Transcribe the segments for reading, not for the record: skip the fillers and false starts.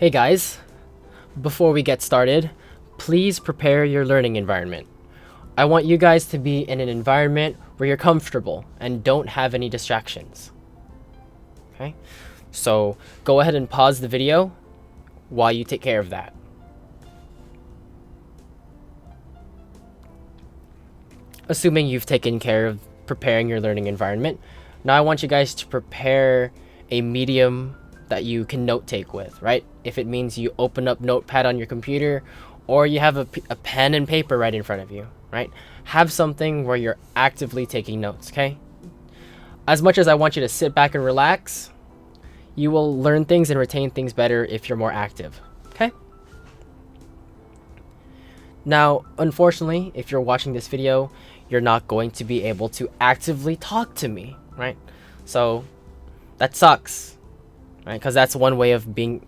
Hey guys, before we get started, please prepare your learning environment. I want you guys to be in an environment where you're comfortable and don't have any distractions. Okay? So go ahead and pause the video while you take care of that. Assuming you've taken care of preparing your learning environment, now I want you guys to prepare a medium that you can note take with, right? If it means you open up Notepad on your computer or you have a pen and paper right in front of you, right? Have something where you're actively taking notes, okay? As much as I want you to sit back and relax, you will learn things and retain things better if you're more active, okay? Now, unfortunately, if you're watching this video, you're not going to be able to actively talk to me, right? So that sucks, right? Because that's one way of being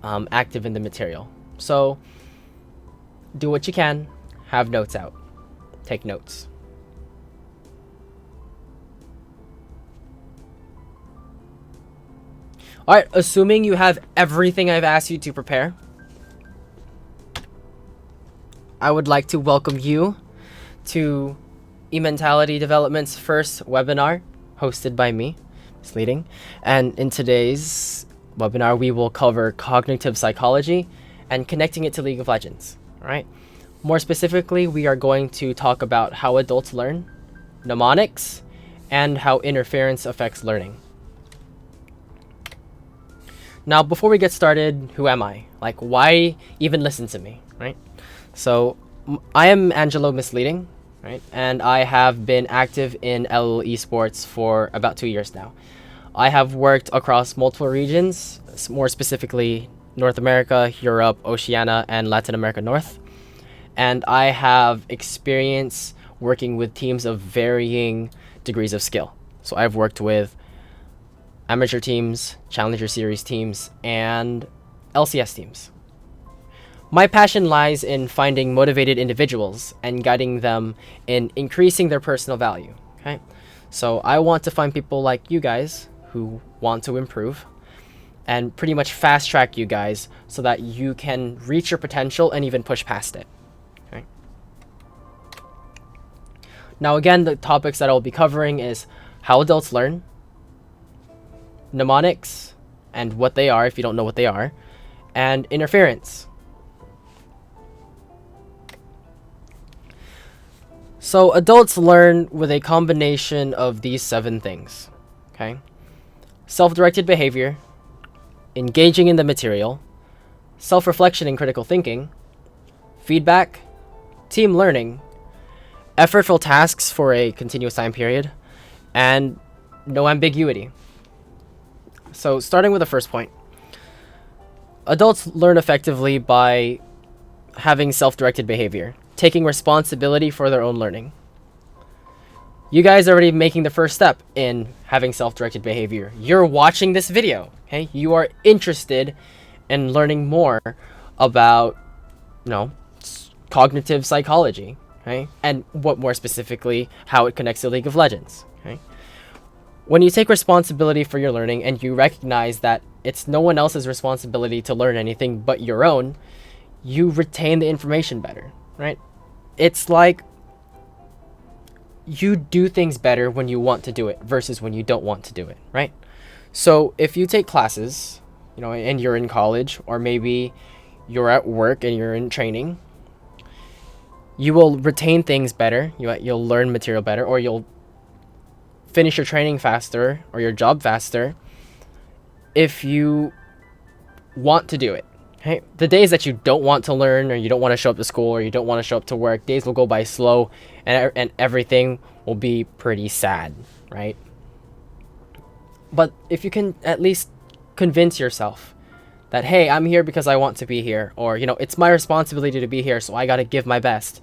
active in the material. So do what you can, have notes out, take notes. All right, assuming you have everything I've asked you to prepare, I would like to welcome you to eMentality Development's first webinar hosted by me, Misleading. And in today's webinar, we will cover cognitive psychology and connecting it to League of Legends. All right. More specifically, we are going to talk about how adults learn, mnemonics, and how interference affects learning. Now, before we get started, who am I? Like, why even listen to me, right? So, I am Angelo Misleading, right? And I have been active in LOL esports for about 2 years now. I have worked across multiple regions, more specifically North America, Europe, Oceania, and Latin America North. And I have experience working with teams of varying degrees of skill. So I've worked with amateur teams, Challenger Series teams, and LCS teams. My passion lies in finding motivated individuals and guiding them in increasing their personal value. Okay, so I want to find people like you guys who want to improve and pretty much fast track you guys so that you can reach your potential and even push past it. Okay. Now again, the topics that I'll be covering is how adults learn, mnemonics and what they are if you don't know what they are, and interference. So adults learn with a combination of these 7 things, okay? Self-directed behavior, engaging in the material, self-reflection and critical thinking, feedback, team learning, effortful tasks for a continuous time period, and no ambiguity. So starting with the first point, adults learn effectively by having self-directed behavior, taking responsibility for their own learning. You guys are already making the first step in having self-directed behavior. You're watching this video, okay? You are interested in learning more about, cognitive psychology, okay? And what more specifically, how it connects to League of Legends, okay? When you take responsibility for your learning and you recognize that it's no one else's responsibility to learn anything but your own, you retain the information better, right? It's like you do things better when you want to do it versus when you don't want to do it, right? So if you take classes, and you're in college, or maybe you're at work and you're in training, you will retain things better, you'll learn material better, or you'll finish your training faster or your job faster if you want to do it. Okay? The days that you don't want to learn, or you don't want to show up to school, or you don't want to show up to work, days will go by slow and everything will be pretty sad, right? But if you can at least convince yourself that, hey, I'm here because I want to be here, or, it's my responsibility to be here, so I got to give my best,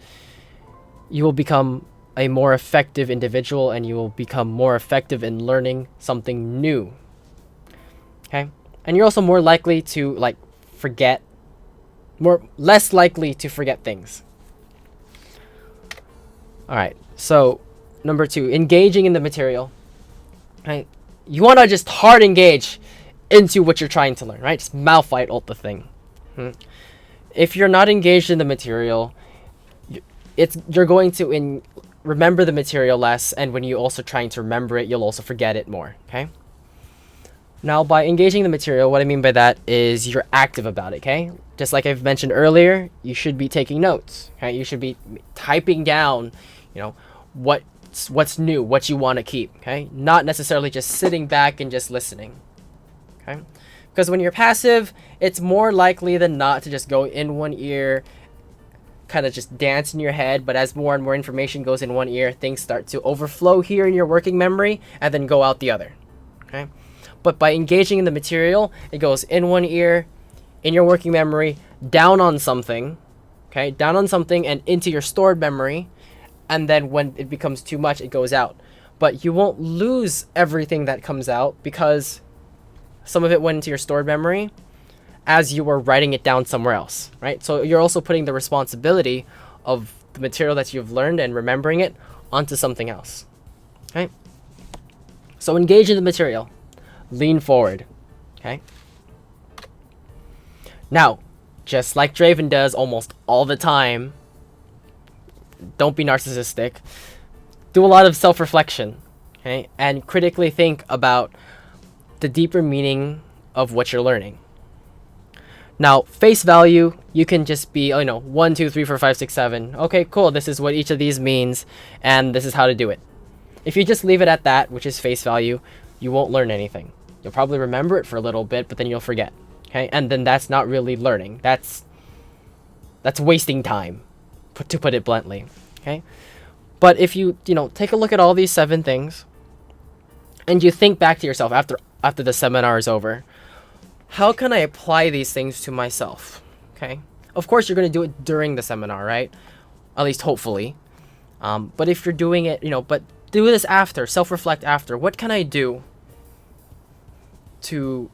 you will become a more effective individual and you will become more effective in learning something new. Okay? And you're also more likely to less likely to forget things. All right. So, number 2, engaging in the material. Right? You want to just hard engage into what you're trying to learn, right? Just Malphite ult the thing. If you're not engaged in the material, you're going to remember the material less, and when you're also trying to remember it, you'll also forget it more, okay? Now, by engaging the material, what I mean by that is you're active about it, okay? Just like I've mentioned earlier, you should be taking notes, okay? You should be typing down, what's new, what you want to keep, okay? Not necessarily just sitting back and just listening, okay? Because when you're passive, it's more likely than not to just go in one ear, kind of just dance in your head, but as more and more information goes in one ear, things start to overflow here in your working memory and then go out the other, okay? But by engaging in the material, it goes in one ear, in your working memory, down on something, okay? Down on something and into your stored memory, and then when it becomes too much, it goes out. But you won't lose everything that comes out because some of it went into your stored memory as you were writing it down somewhere else, right? So you're also putting the responsibility of the material that you've learned and remembering it onto something else, okay? So engage in the material. Lean forward, okay? Now, just like Draven does almost all the time, don't be narcissistic. Do a lot of self-reflection, okay? And critically think about the deeper meaning of what you're learning. Now, face value, you can just be, 1, 2, 3, 4, 5, 6, 7. Okay, cool. This is what each of these means, and this is how to do it. If you just leave it at that, which is face value, you won't learn anything. You'll probably remember it for a little bit, but then you'll forget. Okay, and then that's not really learning. That's wasting time, to put it bluntly. Okay, but if you take a look at all these 7 things, and you think back to yourself after the seminar is over, how can I apply these things to myself? Okay, of course you're going to do it during the seminar, right? At least hopefully. But if you're doing it, but do this after, self-reflect after. What can I do to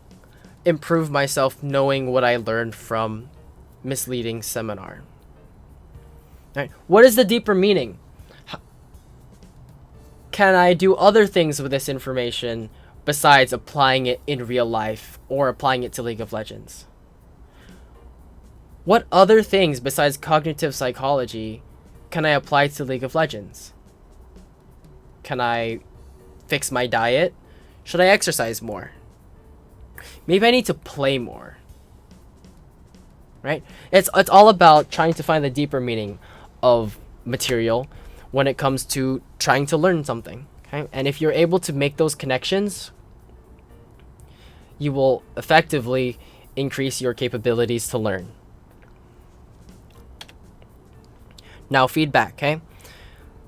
improve myself knowing what I learned from misleading seminar? Right? What is the deeper meaning? Can I do other things with this information besides applying it in real life or applying it to League of Legends? What other things besides cognitive psychology can I apply to League of Legends? Can I fix my diet? Should I exercise more? Maybe I need to play more. Right? It's all about trying to find the deeper meaning of material when it comes to trying to learn something. Okay? And if you're able to make those connections, you will effectively increase your capabilities to learn. Now, feedback, okay?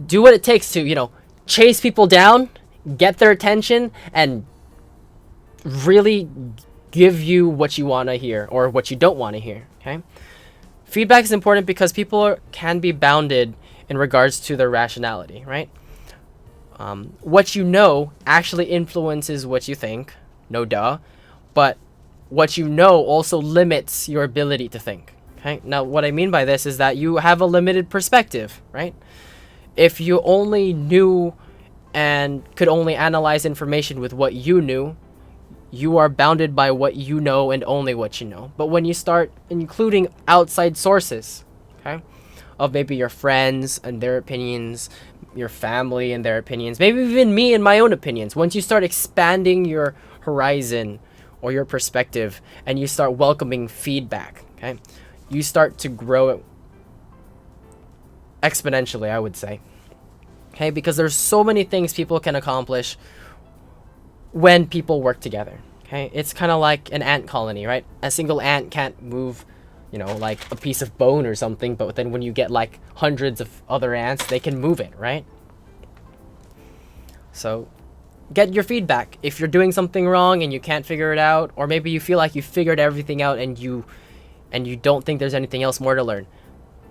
Do what it takes to, chase people down, get their attention, and really give you what you want to hear or what you don't want to hear, okay? Feedback is important because people can be bounded in regards to their rationality, right? What you know actually influences what you think, no duh, but what you know also limits your ability to think, okay? Now, what I mean by this is that you have a limited perspective, right? If you only knew and could only analyze information with what you knew, you are bounded by what you know and only what you know. But when you start including outside sources, okay, of maybe your friends and their opinions, your family and their opinions, maybe even me and my own opinions, once you start expanding your horizon or your perspective and you start welcoming feedback, okay, you start to grow exponentially, I would say. Okay, because there's so many things people can accomplish when people work together. Okay, it's kind of like an ant colony, right? A single ant can't move, like a piece of bone or something, but then when you get like hundreds of other ants, they can move it, right? So get your feedback. If you're doing something wrong and you can't figure it out, or maybe you feel like you figured everything out and you don't think there's anything else more to learn,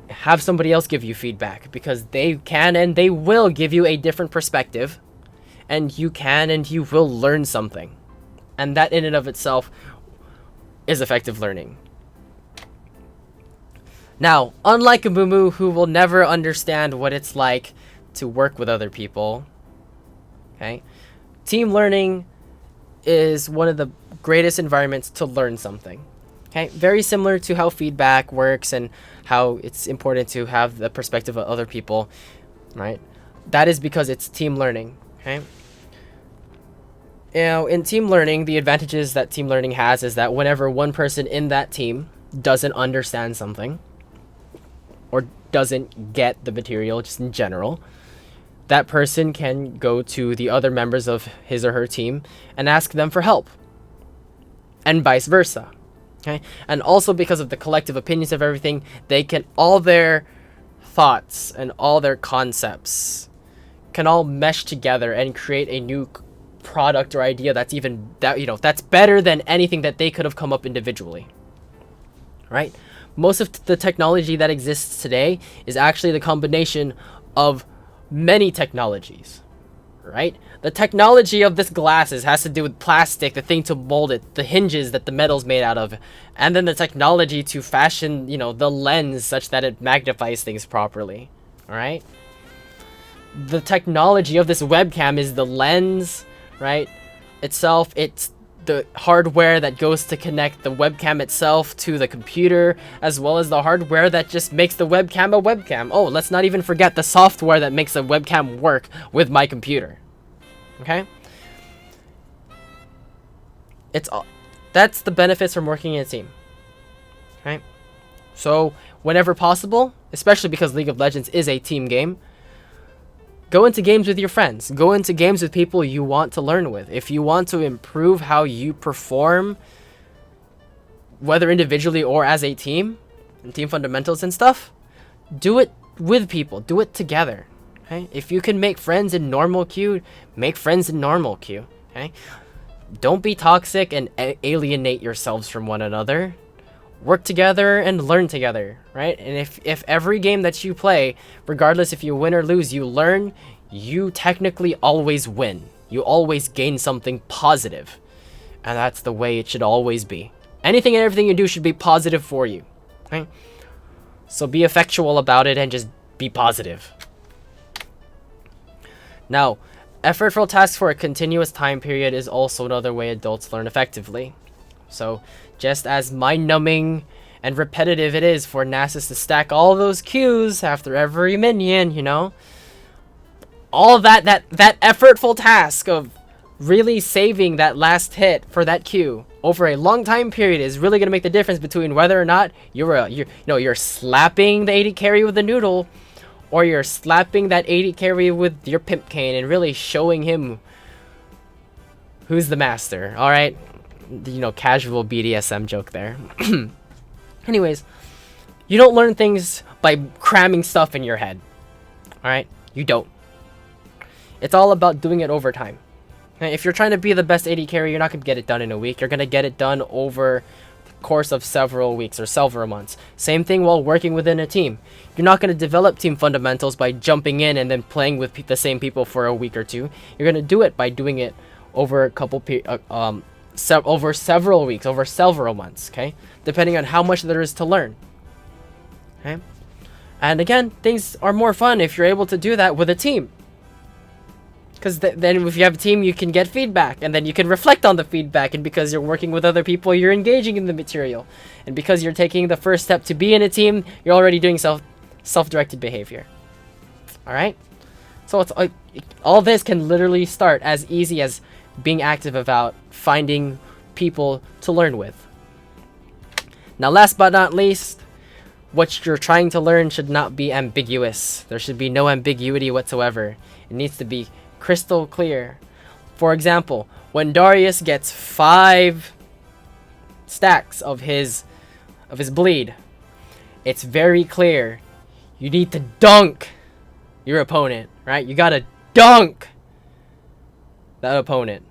have somebody else give you feedback, because they can and they will give you a different perspective, and you can and you will learn something. And that in and of itself is effective learning. Now, unlike a Mumu who will never understand what it's like to work with other people, okay, team learning is one of the greatest environments to learn something. Okay, very similar to how feedback works and how it's important to have the perspective of other people, right? That is because it's team learning. Okay, in team learning, the advantages that team learning has is that whenever one person in that team doesn't understand something or doesn't get the material just in general, that person can go to the other members of his or her team and ask them for help, and vice versa. Okay, and also because of the collective opinions of everything, they can, all their thoughts and all their concepts can all mesh together and create a new product or idea that's that's better than anything that they could have come up individually, right? Most of the technology that exists today is actually the combination of many technologies, right? The technology of this glasses has to do with plastic, the thing to mold it, the hinges that the metal's made out of, and then the technology to fashion, the lens such that it magnifies things properly, all right? The technology of this webcam is the lens, right, itself. It's the hardware that goes to connect the webcam itself to the computer, as well as the hardware that just makes the webcam a webcam. Oh, let's not even forget the software that makes a webcam work with my computer. Okay? That's the benefits from working in a team. Okay? So, whenever possible, especially because League of Legends is a team game, go into games with your friends. Go into games with people you want to learn with. If you want to improve how you perform, whether individually or as a team, and team fundamentals and stuff, do it with people. Do it together. Okay? If you can make friends in normal queue, make friends in normal queue. Okay? Don't be toxic and alienate yourselves from one another. Work together and learn together, right? And if every game that you play, regardless if you win or lose, you learn, you technically always win. You always gain something positive. And that's the way it should always be. Anything and everything you do should be positive for you, okay? So be effectual about it and just be positive. Now, effortful tasks for a continuous time period is also another way adults learn effectively. So, just as mind-numbing and repetitive it is for Nasus to stack all those Qs after every minion, all that effortful task of really saving that last hit for that Q over a long time period is really going to make the difference between whether or not you're slapping the 80 carry with the noodle, or you're slapping that 80 carry with your pimp cane and really showing him who's the master. All right. Casual BDSM joke there. Anyways, you don't learn things by cramming stuff in your head. Alright? You don't. It's all about doing it over time. Okay? If you're trying to be the best AD carry, you're not going to get it done in a week. You're going to get it done over the course of several weeks or several months. Same thing while working within a team. You're not going to develop team fundamentals by jumping in and then playing with the same people for a week or two. You're going to do it by doing it over a couple over several weeks, over several months, okay? Depending on how much there is to learn, okay? And again, things are more fun if you're able to do that with a team. Because then if you have a team, you can get feedback, and then you can reflect on the feedback, and because you're working with other people, you're engaging in the material. And because you're taking the first step to be in a team, you're already doing self-directed behavior. Alright? So it's all this can literally start as easy as being active about finding people to learn with. Now, last but not least, what you're trying to learn should not be ambiguous. There should be no ambiguity whatsoever. It needs to be crystal clear. For example, when Darius gets 5 stacks of his bleed, it's very clear. You need to dunk your opponent, right? You gotta dunk that opponent.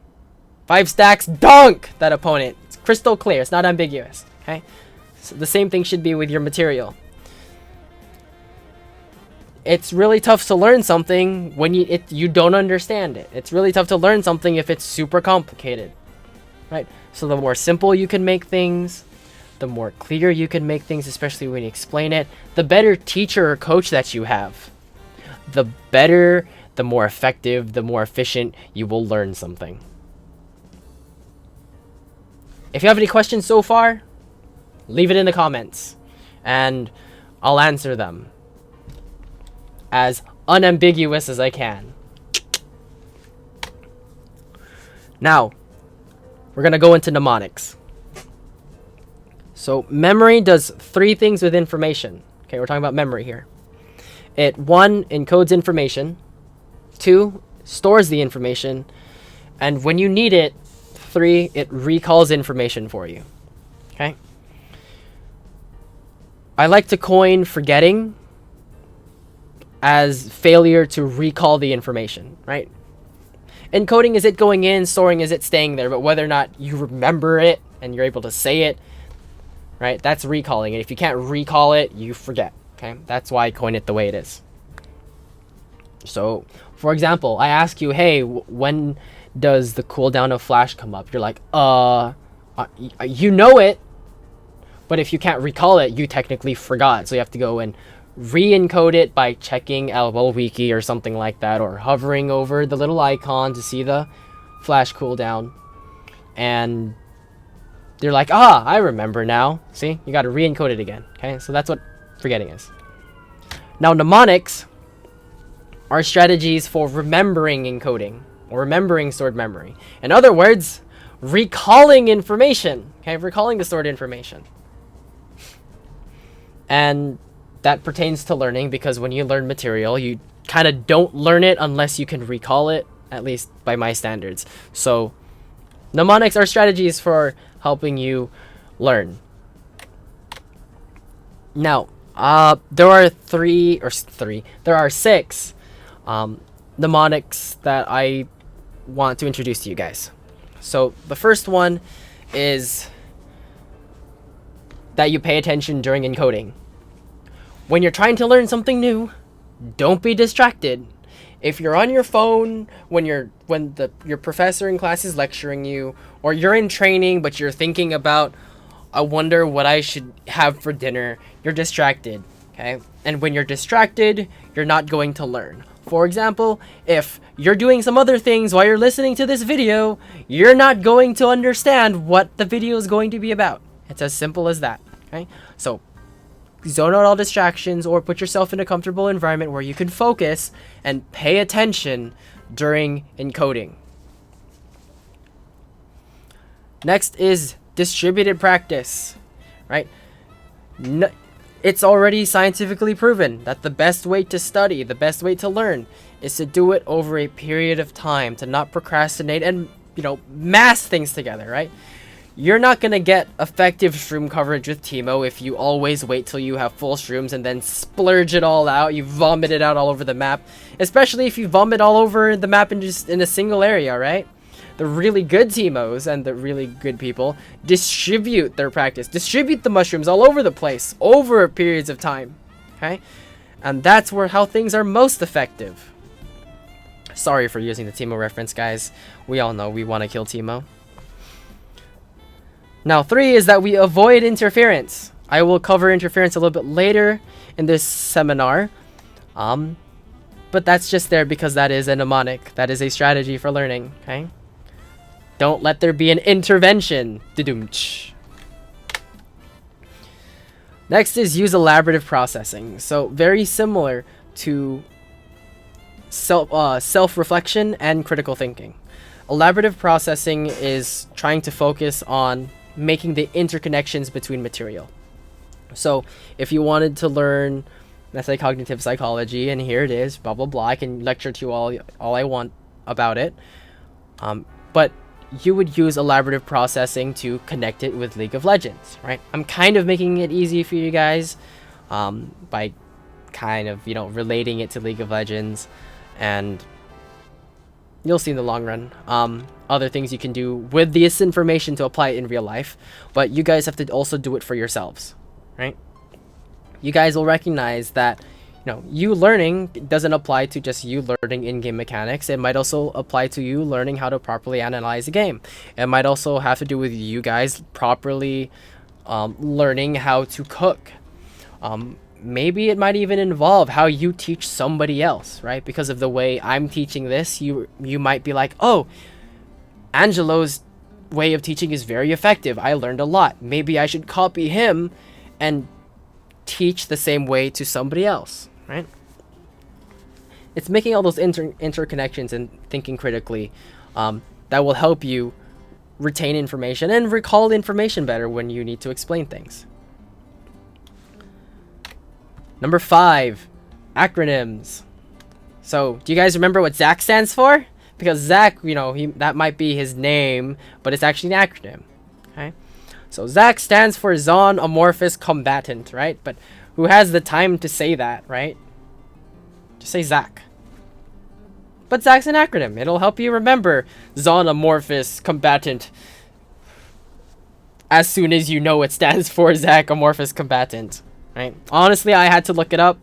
5 stacks, dunk that opponent. It's crystal clear. It's not ambiguous. Okay, so the same thing should be with your material. It's really tough to learn something when you don't understand it. It's really tough to learn something if it's super complicated, right? So the more simple you can make things, the more clear you can make things, especially when you explain it, the better teacher or coach that you have, the better, the more effective, the more efficient you will learn something. If you have any questions so far, leave it in the comments, and I'll answer them as unambiguous as I can. Now, we're going to go into mnemonics. So memory does 3 things with information. Okay, we're talking about memory here. It 1 encodes information, 2 stores the information, and when you need it, 3 it recalls information for you. Okay? I like to coin forgetting as failure to recall the information, right? Encoding is it going in, storing is it staying there, but whether or not you remember it and you're able to say it, right? That's recalling it. If you can't recall it, you forget. Okay, that's why I coin it the way it is. So, for example, I ask you, hey, when does the cooldown of Flash come up? You're like, you know it, but if you can't recall it, you technically forgot. So you have to go and re-encode it by checking LOL Wiki or something like that, or hovering over the little icon to see the Flash cooldown. And they're like, I remember now. See, you got to re-encode it again. Okay, so that's what forgetting is. Now, mnemonics are strategies for remembering encoding or remembering stored memory. In other words, recalling information. Okay, recalling the stored information. And that pertains to learning, because when you learn material, you kind of don't learn it unless you can recall it, at least by my standards. So mnemonics are strategies for helping you learn. Now, there are 6 mnemonics that I want to introduce to you guys. So the first one is that you pay attention during encoding. When you're trying to learn something new, don't be distracted. If you're on your phone when your professor in class is lecturing you, or you're in training but you're thinking about, I wonder what I should have for dinner, you're distracted, okay? And when you're distracted, you're not going to learn. For example, if you're doing some other things while you're listening to this video, you're not going to understand what the video is going to be about. It's as simple as that, okay? So zone out all distractions, or put yourself in a comfortable environment where you can focus and pay attention during encoding. Next is distributed practice, right? It's already scientifically proven that the best way to study, the best way to learn, is to do it over a period of time, to not procrastinate and, mass things together, right? You're not going to get effective shroom coverage with Teemo if you always wait till you have full shrooms and then splurge it all out. You vomit it out all over the map, especially if you vomit all over the map in just in a single area, right? The really good Teemos and the really good people distribute their practice, distribute the mushrooms all over the place over periods of time, okay? And that's how things are most effective. Sorry for using the Teemo reference, guys. We all know we want to kill Teemo. Now, 3 is that we avoid interference. I will cover interference a little bit later in this seminar. But that's just there because that is a mnemonic. That is a strategy for learning, okay? Don't let there be an intervention. Next is use elaborative processing. So very similar to self-reflection and critical thinking. Elaborative processing is trying to focus on making the interconnections between material. So if you wanted to learn, let's say, cognitive psychology, and here it is, blah blah blah, I can lecture to you all I want about it, but you would use elaborative processing to connect it with League of Legends, right? I'm kind of making it easy for you guys by kind of relating it to League of Legends, and you'll see in the long run other things you can do with this information to apply it in real life, but you guys have to also do it for yourselves, right? You guys will recognize that you learning doesn't apply to just you learning in-game mechanics. It might also apply to you learning how to properly analyze a game. It might also have to do with you guys properly learning how to cook. Maybe it might even involve how you teach somebody else, right? Because of the way I'm teaching this, you might be like, oh, Angelo's way of teaching is very effective. I learned a lot. Maybe I should copy him and teach the same way to somebody else, right? It's making all those interconnections and thinking critically that will help you retain information and recall information better when you need to explain things. Number 5, acronyms. So, do you guys remember what ZAC stands for? Because ZAC, that might be his name, but it's actually an acronym. Okay? So, ZAC stands for Zon Amorphous Combatant, right? But who has the time to say that, right? Just say ZAC. But ZAC's an acronym. It'll help you remember Zon Amorphous Combatant as soon as you know it stands for ZAC Amorphous Combatant. Right? Honestly, I had to look it up.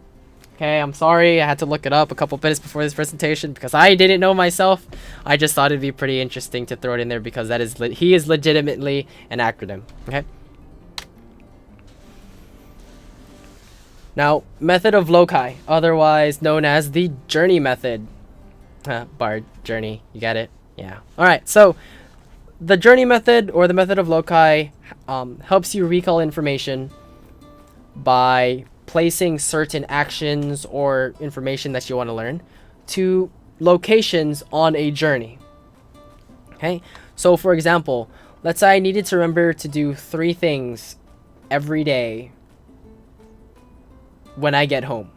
Okay, I'm sorry. I had to look it up a couple minutes before this presentation because I didn't know myself. I just thought it'd be pretty interesting to throw it in there because he is legitimately an acronym. Okay. Now, method of loci, otherwise known as the journey method. Bard journey, you get it? Yeah. All right. So, the journey method or the method of loci helps you recall information by placing certain actions or information that you want to learn to locations on a journey. Okay, so for example, let's say I needed to remember to do 3 things every day when I get home.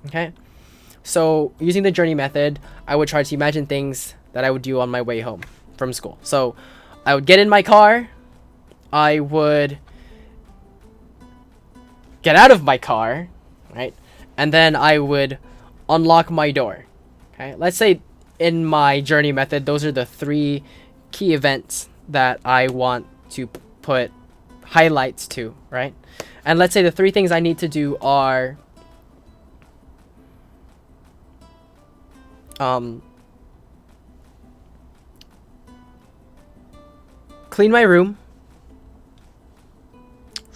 Okay, so using the journey method, I would try to imagine things that I would do on my way home from school. So I would get in my car, I would get out of my car, right? And then I would unlock my door. Okay, let's say in my journey method, those are the 3 key events that I want to put highlights to, right? And let's say the 3 things I need to do are clean my room,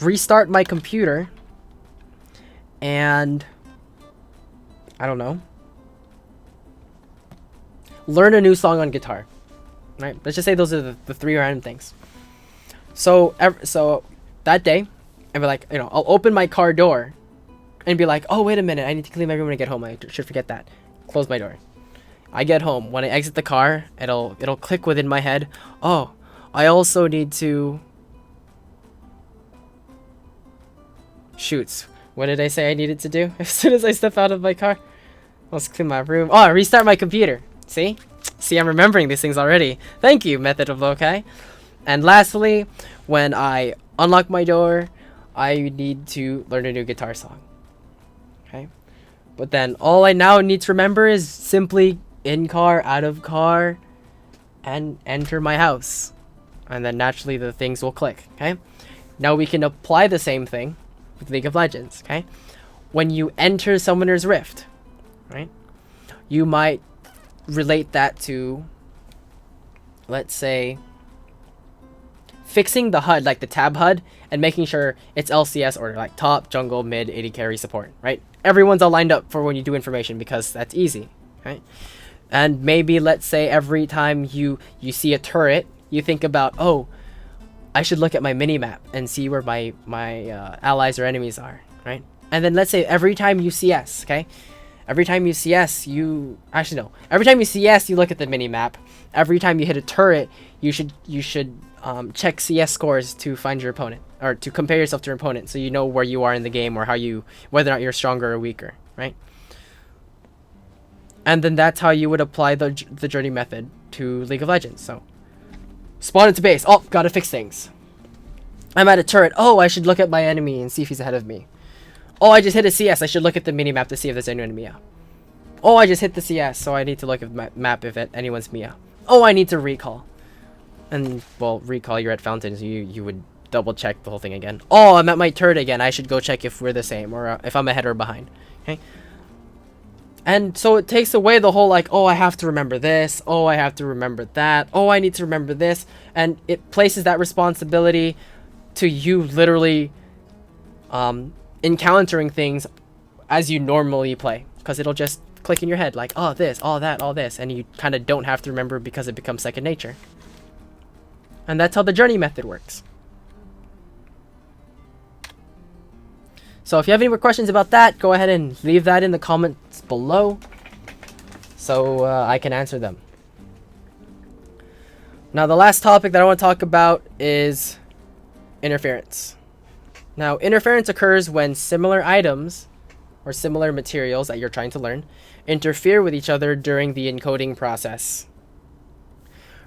restart my computer, and I don't know, learn a new song on guitar, right? Let's just say those are the 3 random things. So that day, I'd be like, I'll open my car door and be like, oh, wait a minute, I need to clean my room when I get home. I should forget that. Close my door. I get home. When I exit the car, it'll click within my head. Oh, I also need to shoots. What did I say I needed to do as soon as I step out of my car? Let's clean my room. Oh, restart my computer. See, I'm remembering these things already. Thank you, method of loci. And lastly, when I unlock my door, I need to learn a new guitar song. Okay, but then all I now need to remember is simply in car, out of car, and enter my house. And then naturally the things will click. Okay, now we can apply the same thing with League of Legends. Okay, when you enter Summoner's Rift, right, you might relate that to, let's say, fixing the HUD, like the tab HUD, and making sure it's LCS order, like top, jungle, mid, AD carry, support, right? Everyone's all lined up for when you do information because that's easy, right? And maybe, let's say, every time you see a turret, you think about, oh, I should look at my mini-map and see where my allies or enemies are, right? And then let's say every time you CS, okay? Every time you CS, every time you CS, you look at the mini-map. Every time you hit a turret, you should check CS scores to find your opponent, or to compare yourself to your opponent, so you know where you are in the game or whether or not you're stronger or weaker, right? And then that's how you would apply the journey method to League of Legends. So, spawn into base. Oh, gotta fix things. I'm at a turret. Oh, I should look at my enemy and see if he's ahead of me. Oh, I just hit a CS. I should look at the mini-map to see if there's any enemy. Oh, I just hit the CS, so I need to look at my map if anyone's Mia. Oh, I need to recall. And, well, recall, you're at Fountain, so you would double check the whole thing again. Oh, I'm at my turret again. I should go check if we're the same, or if I'm ahead or behind. Okay? And so it takes away the whole, like, oh, I have to remember this. Oh, I have to remember that. Oh, I need to remember this. And it places that responsibility to you literally encountering things as you normally play. Because it'll just click in your head, like, oh, this, all that, all this. And you kind of don't have to remember because it becomes second nature. And that's how the journey method works. So if you have any more questions about that, go ahead and leave that in the comments below so I can answer them. Now, the last topic that I want to talk about is interference. Now, interference occurs when similar items or similar materials that you're trying to learn interfere with each other during the encoding process.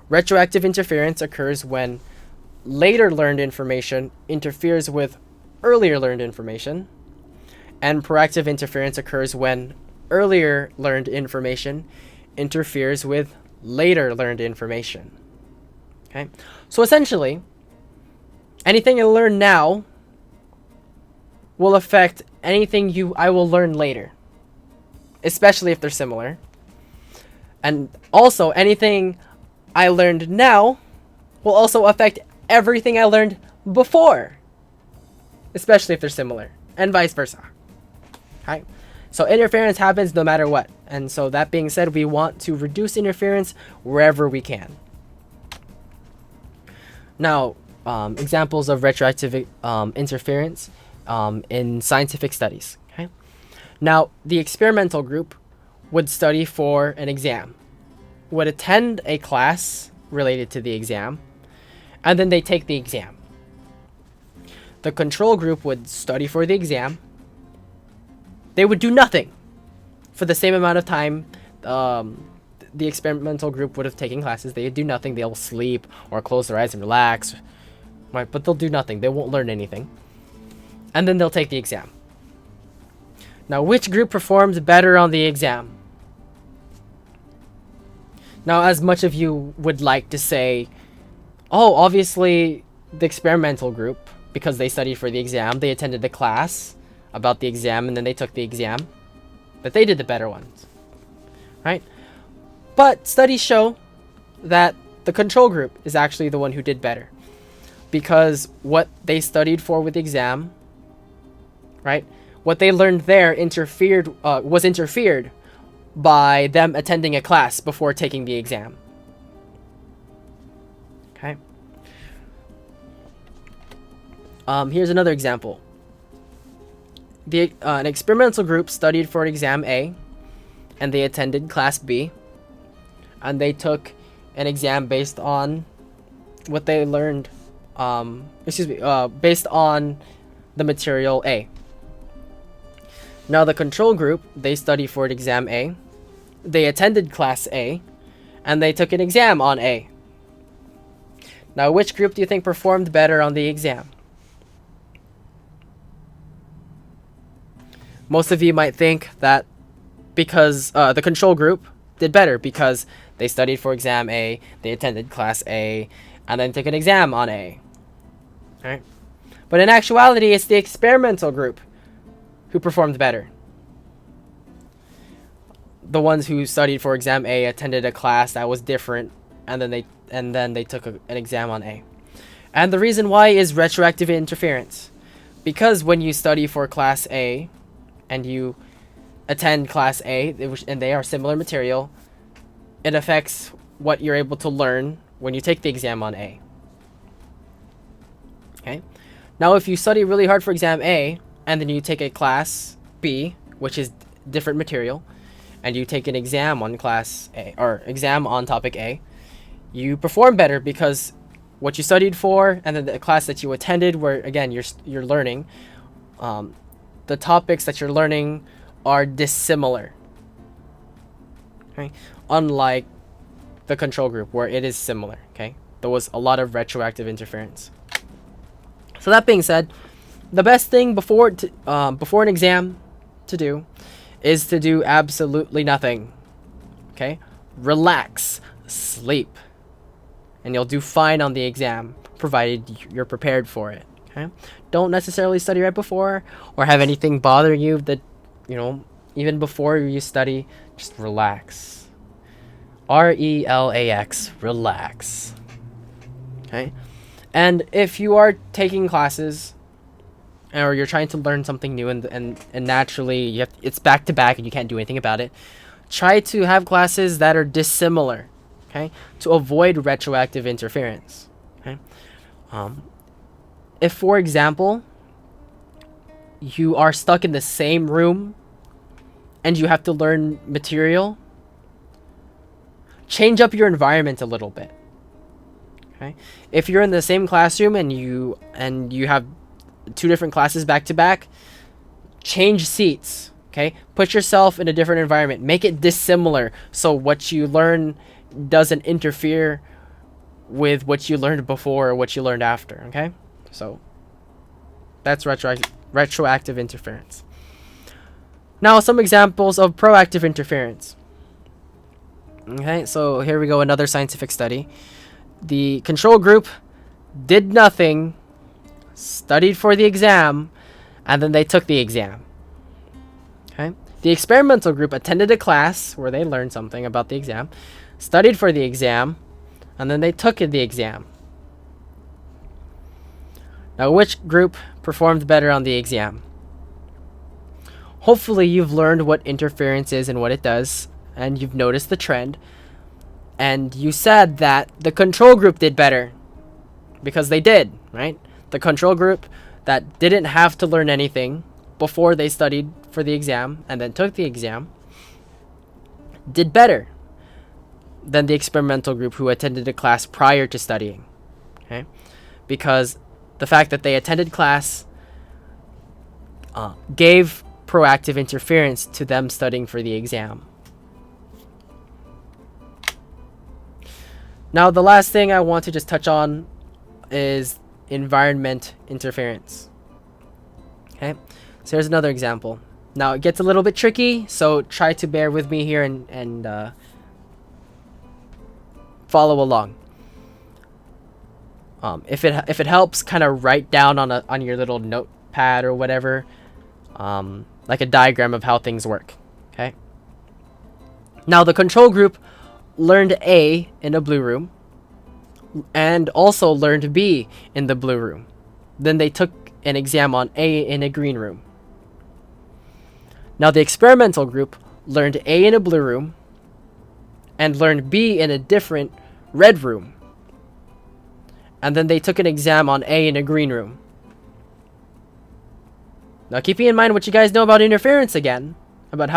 Retroactive interference occurs when later learned information interferes with earlier learned information, and proactive interference occurs when earlier learned information interferes with later learned information. Okay, so essentially, anything I learn now will affect anything I will learn later, especially if they're similar. And also, anything I learned now will also affect everything I learned before, especially if they're similar, and vice versa. Okay? So interference happens no matter what. And so that being said, we want to reduce interference wherever we can. Now, examples of retroactive interference in scientific studies. Okay? Now, the experimental group would study for an exam, would attend a class related to the exam, and then they take the exam. The control group would study for the exam. They would do nothing for the same amount of time the experimental group would have taken classes. They would do nothing. They'll sleep or close their eyes and relax. Right? But they'll do nothing. They won't learn anything. And then they'll take the exam. Now, which group performs better on the exam? Now, as much of you would like to say, oh, obviously the experimental group, because they studied for the exam, they attended the class about the exam, and then they took the exam, that they did the better ones, right? But studies show that the control group is actually the one who did better, because what they studied for with the exam, right? What they learned there was interfered by them attending a class before taking the exam. Okay. Here's another example. An experimental group studied for exam A, and they attended class B, and they took an exam based on what they learned, based on the material A. Now, the control group, they studied for exam A, they attended class A, and they took an exam on A. Now, which group do you think performed better on the exam? Most of you might think that because the control group did better because they studied for exam A, they attended class A, and then took an exam on A. All right? But in actuality, it's the experimental group who performed better. The ones who studied for exam A attended a class that was different, and then they took an exam on A. And the reason why is retroactive interference. Because when you study for class A and you attend class A, and they are similar material, it affects what you're able to learn when you take the exam on A. Okay? Now, if you study really hard for exam A, and then you take a class B, which is different material, and you take an exam on class A, or exam on topic A, you perform better because what you studied for and then the class that you attended, where again you're learning, the topics that you're learning are dissimilar. Okay, unlike the control group where it is similar. Okay, there was a lot of retroactive interference. So that being said, the best thing before an exam to do is to do absolutely nothing. Okay, relax, sleep, and you'll do fine on the exam, provided you're prepared for it. Okay, don't necessarily study right before or have anything bother you that, even before you study. Just relax. RELAX, relax. Okay, and if you are taking classes or you're trying to learn something new and naturally it's back to back and you can't do anything about it, try to have classes that are dissimilar, okay, to avoid retroactive interference. Okay, If, for example, you are stuck in the same room and you have to learn material, change up your environment a little bit. Okay? If you're in the same classroom and you have two different classes back to back, change seats. Okay? Put yourself in a different environment. Make it dissimilar so what you learn doesn't interfere with what you learned before or what you learned after. Okay? So that's retroactive interference. Now, some examples of proactive interference. Okay, so here we go, another scientific study. The control group did nothing, studied for the exam, and then they took the exam. Okay, the experimental group attended a class where they learned something about the exam, studied for the exam, and then they took the exam. Now, which group performed better on the exam? Hopefully, you've learned what interference is and what it does, and you've noticed the trend. And you said that the control group did better because they did, right? The control group that didn't have to learn anything before they studied for the exam and then took the exam did better than the experimental group who attended a class prior to studying. Okay? Because the fact that they attended class gave proactive interference to them studying for the exam. Now, the last thing I want to just touch on is environment interference. Okay, so here's another example. Now, it gets a little bit tricky, so try to bear with me here and follow along. If it helps, kind of write down on your little notepad or whatever, like a diagram of how things work. Okay. Now, the control group learned A in a blue room and also learned B in the blue room. Then they took an exam on A in a green room. Now, the experimental group learned A in a blue room and learned B in a different red room. And then they took an exam on A in a green room. Now, keeping in mind what you guys know about interference again, about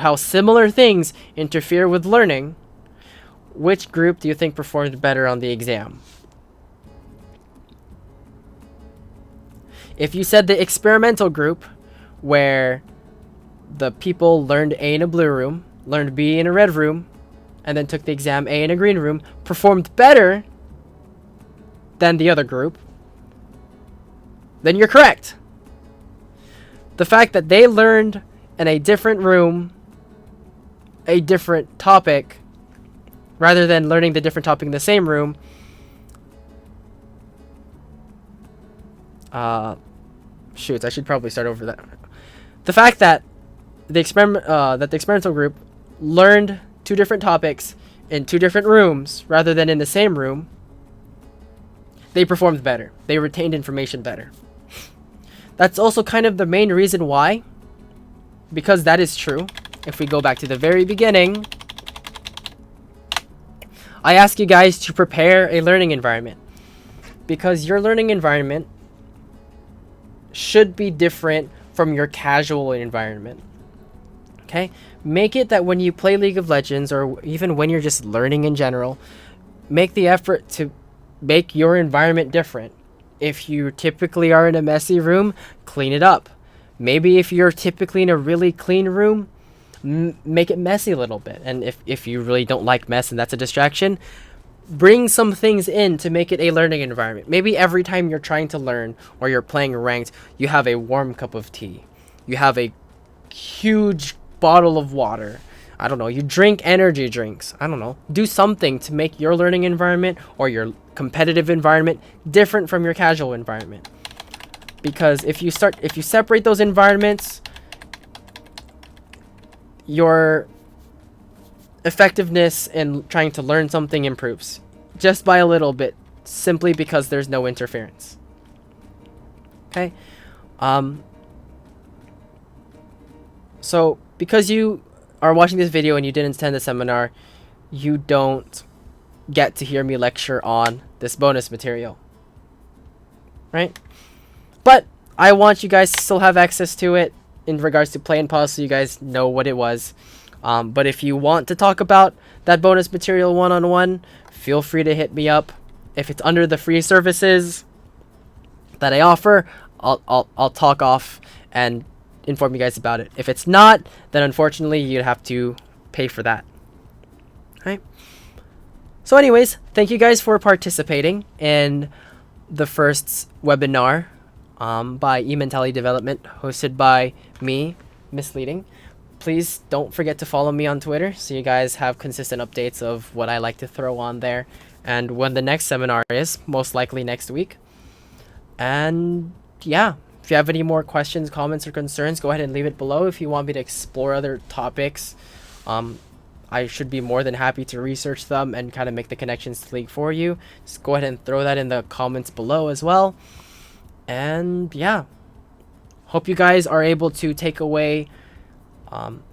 how similar things interfere with learning, which group do you think performed better on the exam? If you said the experimental group, where the people learned A in a blue room, learned B in a red room, and then took the exam A in a green room, performed better than the other group, then you're correct. The fact that they learned in a different room a different topic rather than learning the different topic in the same room I should probably start over that. The fact that the experimental group learned two different topics in two different rooms rather than in the same room, they performed better. They retained information better. That's also kind of the main reason why, because that is true. If we go back to the very beginning, I ask you guys to prepare a learning environment, because your learning environment should be different from your casual environment. Okay? Make it that when you play League of Legends, or even when you're just learning in general, make the effort to make your environment different. If you typically are in a messy room, clean it up. Maybe if you're typically in a really clean room, make it messy a little bit. And if you really don't like mess and that's a distraction, bring some things in to make it a learning environment. Maybe every time you're trying to learn or you're playing ranked, you have a warm cup of tea. You have a huge bottle of water. I don't know. You drink energy drinks. I don't know. Do something to make your learning environment or your competitive environment different from your casual environment. Because if you separate those environments, your effectiveness in trying to learn something improves just by a little bit, simply because there's no interference. Okay? So because you are watching this video and you didn't attend the seminar, you don't get to hear me lecture on this bonus material. right? But I want you guys to still have access to it in regards to play and pause, so you guys know what it was. But if you want to talk about that bonus material one-on-one, feel free to hit me up. If it's under the free services that I offer, I'll talk off and inform you guys about it. If it's not, then unfortunately you'd have to pay for that. Right? So anyways, thank you guys for participating in the first webinar by eMentality Development, hosted by me, Misleading. Please don't forget to follow me on Twitter so you guys have consistent updates of what I like to throw on there and when the next seminar is, most likely next week. And yeah, if you have any more questions, comments, or concerns, go ahead and leave it below. If you want me to explore other topics, I should be more than happy to research them and kind of make the connections to League for you. Just go ahead and throw that in the comments below as well. And yeah, hope you guys are able to take away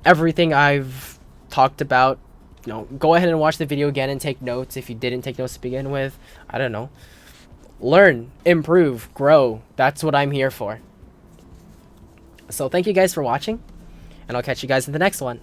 everything I've talked about. You know, go ahead and watch the video again and take notes if you didn't take notes to begin with. I don't know. Learn, improve, grow. That's what I'm here for. So thank you guys for watching, and I'll catch you guys in the next one.